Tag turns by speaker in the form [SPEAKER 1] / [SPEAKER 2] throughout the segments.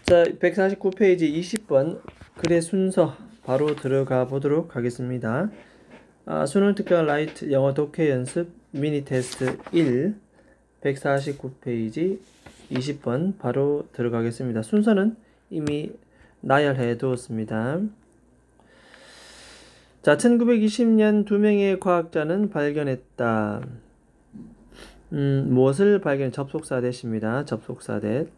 [SPEAKER 1] 자, 149페이지 20번 글의 순서 바로 들어가 보도록 하겠습니다. 수능 특강 라이트 영어 독해 연습 미니 테스트 1 149페이지 20번 바로 들어가겠습니다. 순서는 이미 나열해 두었습니다. 자, 1920년 두 명의 과학자는 발견했다. 무엇을 발견? 접속사대입니다. 접속사대.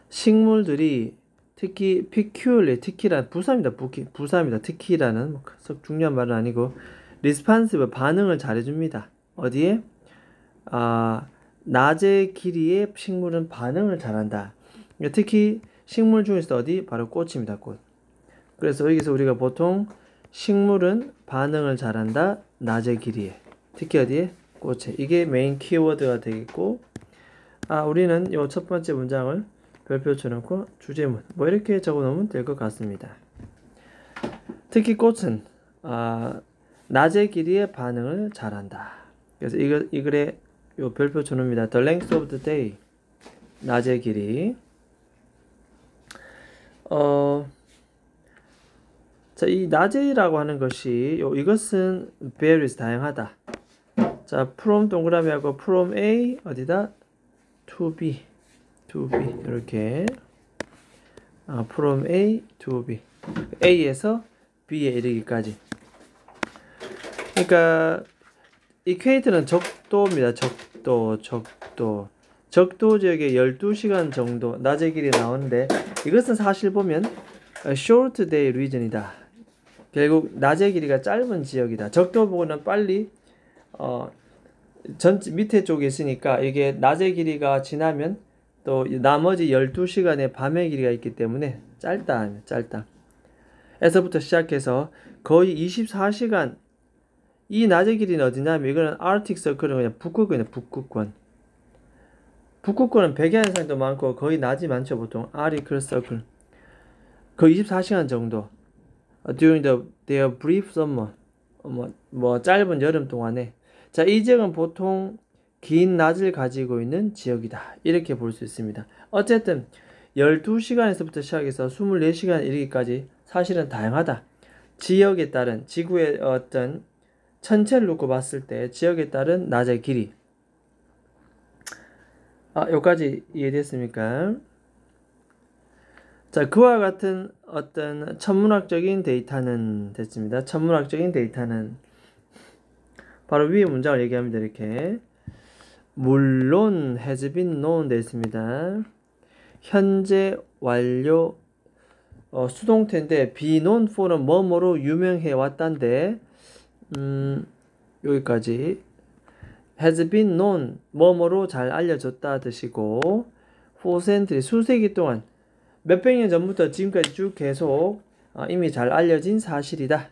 [SPEAKER 1] 식물들이 특히 peculiar, 특히란 부사입니다. 특히라는 중요한 말은 아니고 responsive, 반응을 잘해줍니다. 어디에? 낮의 길이에 식물은 반응을 잘한다. 특히 식물 중에서 어디? 바로 꽃입니다. 꽃. 그래서 여기서 우리가 보통 식물은 반응을 잘한다. 낮의 길이에. 특히 어디에? 꽃에. 이게 메인 키워드가 되겠고, 우리는 이 첫 번째 문장을 별표 쳐놓고 주제문 뭐 이렇게 적어놓으면 될 것 같습니다. 특히 꽃은 낮의 길이에 반응을 잘한다. 그래서 이 글에 요 별표 쳐놓습니다. The length of the day, 낮의 길이. 자, 이 낮이라고 하는 것이 이것은 varies, 다양하다. 자, from 동그라미하고 from A 어디다? to B 이렇게 from A to B, A에서 B에 이르기까지. 그러니까 equate는 적도입니다. 적도 지역에 12시간 정도 낮의 길이 나오는데, 이것은 사실 보면 short day region이다. 결국 낮의 길이가 짧은 지역이다. 적도 보고는 빨리 밑에 쪽에 있으니까 이게 낮의 길이가 지나면 또 나머지 12시간의 밤의 길이가 있기 때문에 짧다. 에서부터 시작해서 거의 24시간. 이 낮의 길이는 어디냐면 이거는 아르틱 서클은 그냥 북극권. 북극권은 백야현상도 많고 거의 낮이 많죠. 보통 아르틱 서클 거의 24시간 정도. During their brief summer, 짧은 여름 동안에. 자, 이 지역은 보통 긴 낮을 가지고 있는 지역이다. 이렇게 볼 수 있습니다. 어쨌든 12시간에서부터 시작해서 24시간 이르기까지 사실은 다양하다. 지역에 따른, 지구의 어떤 전체를 놓고 봤을 때 지역에 따른 낮의 길이. 여기까지 이해됐습니까? 자, 그와 같은 어떤 천문학적인 데이터는 됐습니다. 천문학적인 데이터는 바로 위의 문장을 얘기합니다. 이렇게. 물론 has been known 되어 있습니다. 현재 완료 수동태인데 be known for는 뭐뭐로 유명해 왔단데, 여기까지 has been known 뭐뭐로 잘 알려졌다 뜻이고, for century 수세기 동안 몇백 년 전부터 지금까지 쭉 계속 이미 잘 알려진 사실이다.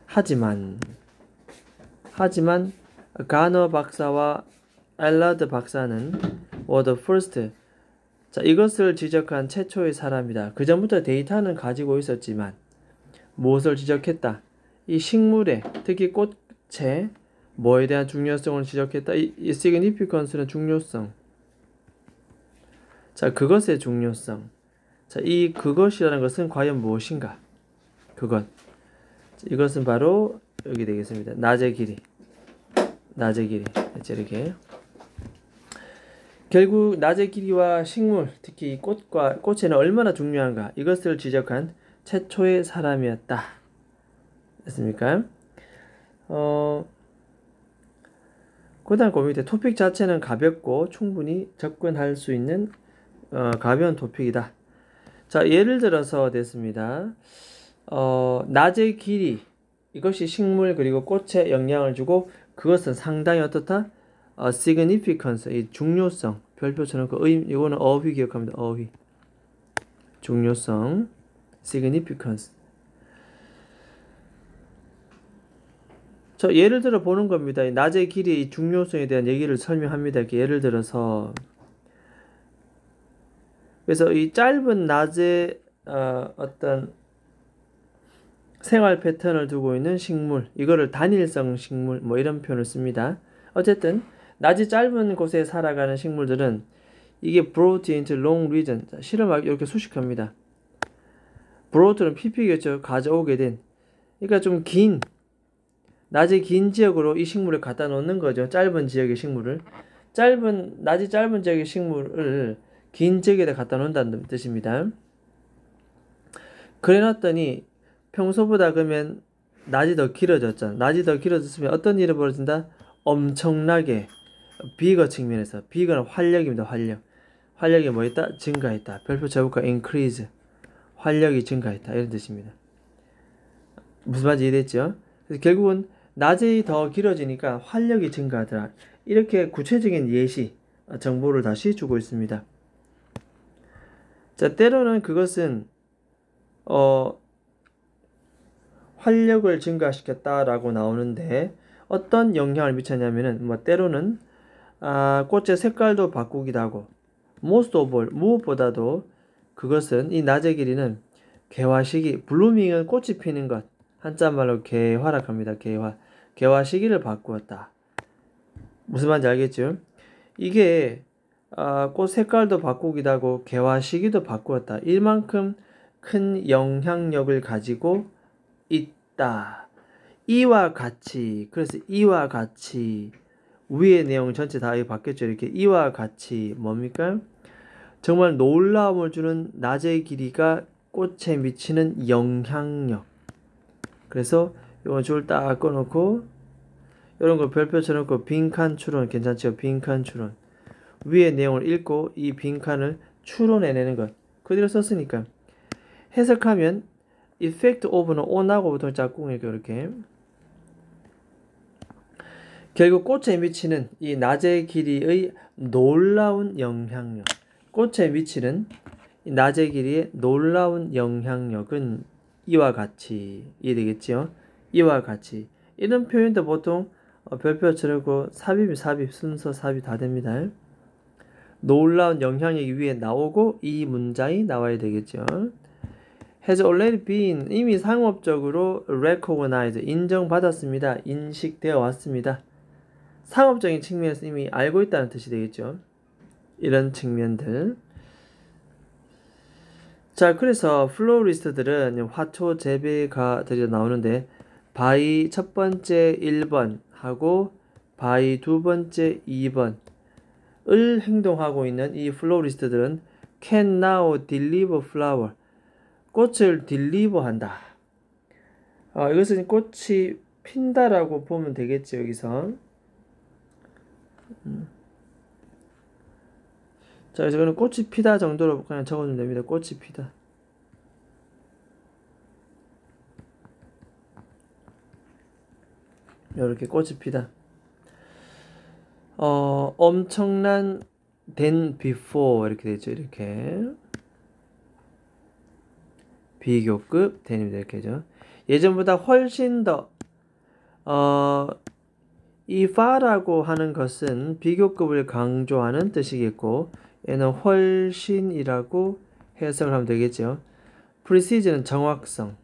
[SPEAKER 1] 하지만 가너 박사와 엘라드 박사는 were the first. 자, 이것을 지적한 최초의 사람이다. 그 전부터 데이터는 가지고 있었지만 무엇을 지적했다? 이 식물의, 특히 꽃의 뭐에 대한 중요성을 지적했다. 이 significance는 중요성. 자, 그것의 중요성. 자, 이 그것이라는 것은 과연 무엇인가? 그것. 자, 이것은 바로 여기 되겠습니다. 낮의 길이. 이렇게. 결국 낮의 길이와 식물, 특히 꽃에는 얼마나 중요한가, 이것을 지적한 최초의 사람이었다. 됐습니까? 그 다음 그 밑에 토픽 자체는 가볍고 충분히 접근할 수 있는 가벼운 토픽이다. 자, 예를 들어서 됐습니다. 낮의 길이, 이것이 식물 그리고 꽃에 영향을 주고 그것은 상당히 어떻다? significance, 이 중요성, 별표 쳐놓고 이거는 어휘 기억합니다. 어휘. 중요성, significance. 저 예를 들어 보는 겁니다. 낮의 길이의 중요성에 대한 얘기를 설명합니다. 이렇게 예를 들어서. 그래서 이 짧은 낮의 어떤 생활 패턴을 두고 있는 식물, 이거를 단일성 식물 이런 표현을 씁니다. 어쨌든 낮이 짧은 곳에 살아가는 식물들은 이게 brought into long region. 자, 실험하기 이렇게 수식합니다. brought는 pp겠죠. 가져오게 된. 그러니까 좀 긴, 낮이 긴 지역으로 이 식물을 갖다 놓는 거죠. 짧은 지역의 식물을. 낮이 짧은 지역의 식물을 긴 지역에다 갖다 놓는다는 뜻입니다. 그래 놨더니 평소보다 그러면 낮이 더 길어졌잖아. 낮이 더 길어졌으면 어떤 일이 벌어진다? 엄청나게 비거 측면에서 비거는 활력입니다. 활력이 뭐 있다? 증가했다. 별표 제곱과 increase. 활력이 증가했다. 이런 뜻입니다. 무슨 말인지 이해됐죠? 그래서 결국은 낮이 더 길어지니까 활력이 증가하더라. 이렇게 구체적인 예시, 정보를 다시 주고 있습니다. 자, 때로는 그것은 활력을 증가시켰다라고 나오는데 어떤 영향을 미쳤냐면은 때로는 꽃의 색깔도 바꾸기도 하고 most of all, 무엇보다도 그것은 이 낮의 길이는 개화 시기, 블루밍은 꽃이 피는 것, 한자말로 개화라고 합니다. 개화 시기를 바꾸었다. 무슨 말인지 알겠죠? 이게 꽃 색깔도 바꾸기도 하고 개화 시기도 바꾸었다. 이만큼 큰 영향력을 가지고 있다. 이와 같이, 그래서 이와 같이 위의 내용 전체 다 바뀌었죠. 이렇게 이와 같이 뭡니까? 정말 놀라움을 주는 낮의 길이가 꽃에 미치는 영향력. 그래서 이건 줄 딱 꺼놓고 이런 거 별표 쳐놓고 빈칸 추론 괜찮죠? 빈칸 추론. 위의 내용을 읽고 이 빈칸을 추론해내는 것. 그대로 썼으니까. 해석하면 effect of는 on하고 보통 짝꿍이니까 이렇게. 결국 꽃에 미치는 이 낮의 길이의 놀라운 영향력. 꽃에 미치는 이 낮의 길이의 놀라운 영향력은 이와 같이 이해되겠죠? 이와 같이. 이런 표현도 보통 별표 쳐놓고 삽입 순서 삽입 다 됩니다. 놀라운 영향력이 위에 나오고 이 문장이 나와야 되겠죠. has already been 이미 상업적으로 recognized 인정받았습니다. 인식되어 왔습니다. 상업적인 측면에서 이미 알고 있다는 뜻이 되겠죠. 이런 측면들. 자, 그래서 플로리스트들은 화초 재배가들이 나오는데 바이 첫 번째 1번 하고 바이 두 번째 2번을 행동하고 있는 이 플로리스트들은 can now deliver flower 꽃을 딜리버한다. 이것은 꽃이 핀다라고 보면 되겠죠. 여기서 자, 그래서 이거는 꽃이 피다 정도로 그냥 적어주면 됩니다. 꽃이 피다. 이렇게 꽃이 피다. 엄청난 than before 이렇게 되죠. 이렇게 비교급 than입니다. 이렇게죠. 예전보다 훨씬 더 이 far라고 하는 것은 비교급을 강조하는 뜻이겠고 얘는 훨씬이라고 해석을 하면 되겠죠. precision은 정확성.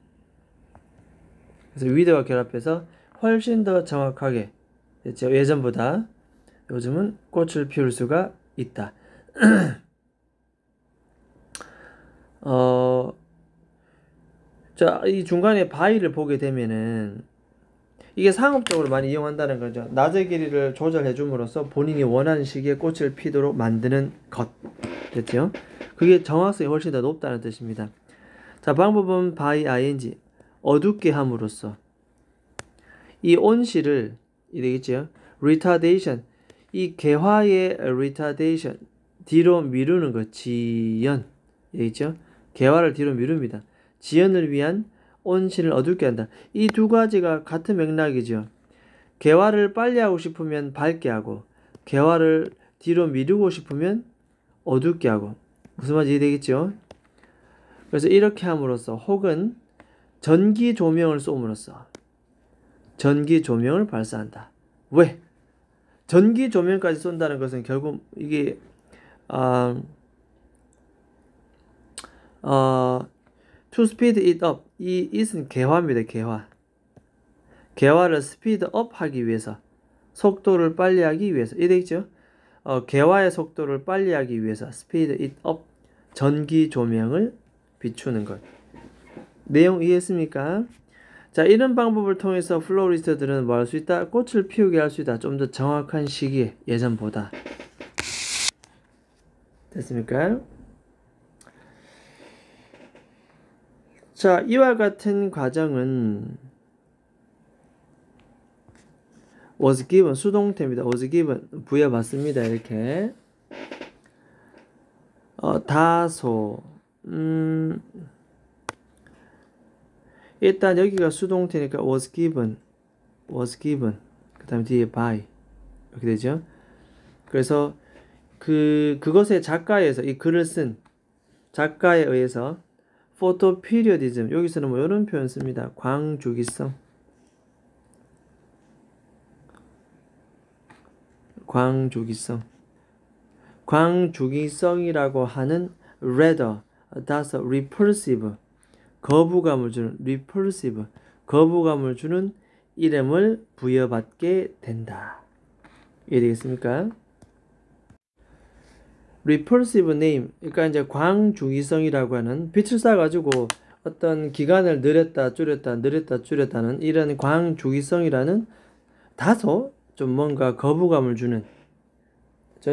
[SPEAKER 1] 그래서 with와 결합해서 훨씬 더 정확하게 됐죠. 예전보다 요즘은 꽃을 피울 수가 있다. 자, 이 중간에 바위를 보게 되면은 이게 상업적으로 많이 이용한다는 거죠. 낮의 길이를 조절해 줌으로써 본인이 원하는 시기에 꽃을 피도록 만드는 것. 됐죠? 그게 정확성이 훨씬 더 높다는 뜻입니다. 자, 방법은 by ing 어둡게 함으로써 이 온실을 되겠죠? retardation 이 개화의 retardation 뒤로 미루는 것 지연 되겠죠? 개화를 뒤로 미룹니다. 지연을 위한 온실을 어둡게 한다. 이 두 가지가 같은 맥락이죠. 개화를 빨리 하고 싶으면 밝게 하고 개화를 뒤로 미루고 싶으면 어둡게 하고 무슨 말인지 이해되겠죠? 그래서 이렇게 함으로써 혹은 전기 조명을 쏘므로써 전기 조명을 발사한다. 왜? 전기 조명까지 쏜다는 것은 결국 이게 to speed it up 이 it은 개화입니다. 개화를 speed up 하기 위해서 속도를 빨리 하기 위해서 이해되겠죠? 개화의 속도를 빨리 하기 위해서 speed it up, 전기 조명을 비추는 것. 내용 이해했습니까? 자, 이런 방법을 통해서 플로리스트들은 뭐 할 수 있다? 꽃을 피우게 할 수 있다. 좀 더 정확한 시기에 예전보다. 됐습니까? 자, 이와 같은 과정은 was given, 수동태입니다. was given, 부여받습니다. 이렇게. 다소, 일단 여기가 수동태니까 was given, 그 다음에 뒤에 by 이렇게 되죠. 그래서 그것의 작가에서, 이 글을 쓴 작가에 의해서 photoperiodism, 여기서는 뭐 이런 표현 씁니다. 광주기성, 광주기성이라고 하는 rather, 다소 repulsive, 거부감을 주는 이름을 부여받게 된다. 이해되겠습니까? repulsive name, 그러니까 이제 광주기성이라고 하는 빛을 쏴가지고 어떤 기간을 늘렸다 줄였다는 이런 광주기성이라는 다소 좀 뭔가 거부감을 주는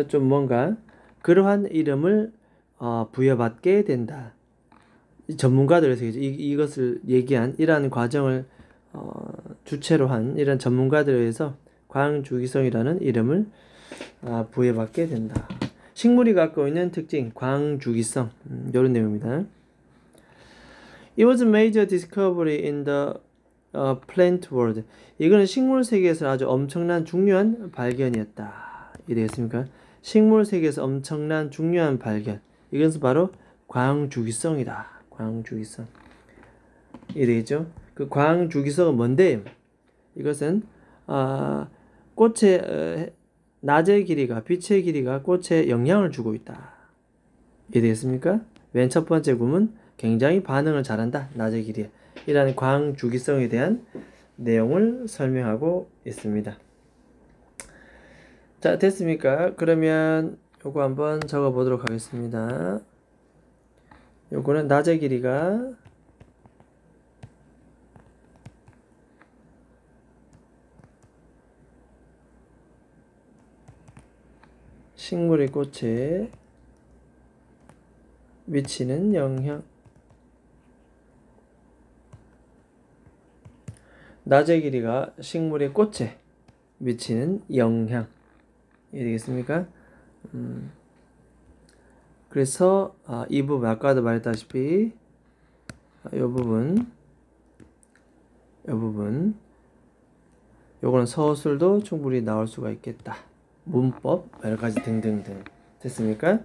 [SPEAKER 1] 좀 뭔가 그러한 이름을 부여받게 된다. 전문가들에서 이것을 얘기한 이러한 과정을 주체로 한 이런 전문가들에 의해서 광주기성이라는 이름을 부여받게 된다. 식물이 갖고 있는 특징, 광주기성, 이런 내용입니다. It was a major discovery in the plant world. 이거는 식물 세계에서 아주 엄청난 중요한 발견이었다. 이해되겠습니까? 식물 세계에서 엄청난 중요한 발견. 이것은 바로 광주기성이다. 광주기성. 이해되겠죠? 그 광주기성은 뭔데? 이것은 꽃의 낮의 길이가, 빛의 길이가 꽃에 영향을 주고 있다. 이해되겠습니까? 맨 첫 번째 구문, 굉장히 반응을 잘한다. 낮의 길이에. 이라는 광주기성에 대한 내용을 설명하고 있습니다. 자, 됐습니까? 그러면 요거 한번 적어 보도록 하겠습니다. 요거는 낮의 길이가 식물의 꽃에 미치는 영향. 낮의 길이가 식물의 꽃에 미치는 영향. 이해되겠습니까? 그래서 이 부분 아까도 말했다시피 이 부분 요거는 서술도 충분히 나올 수가 있겠다. 문법 여러가지 등등등. 됐습니까?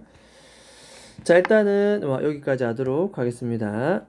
[SPEAKER 1] 자, 일단은 여기까지 하도록 하겠습니다.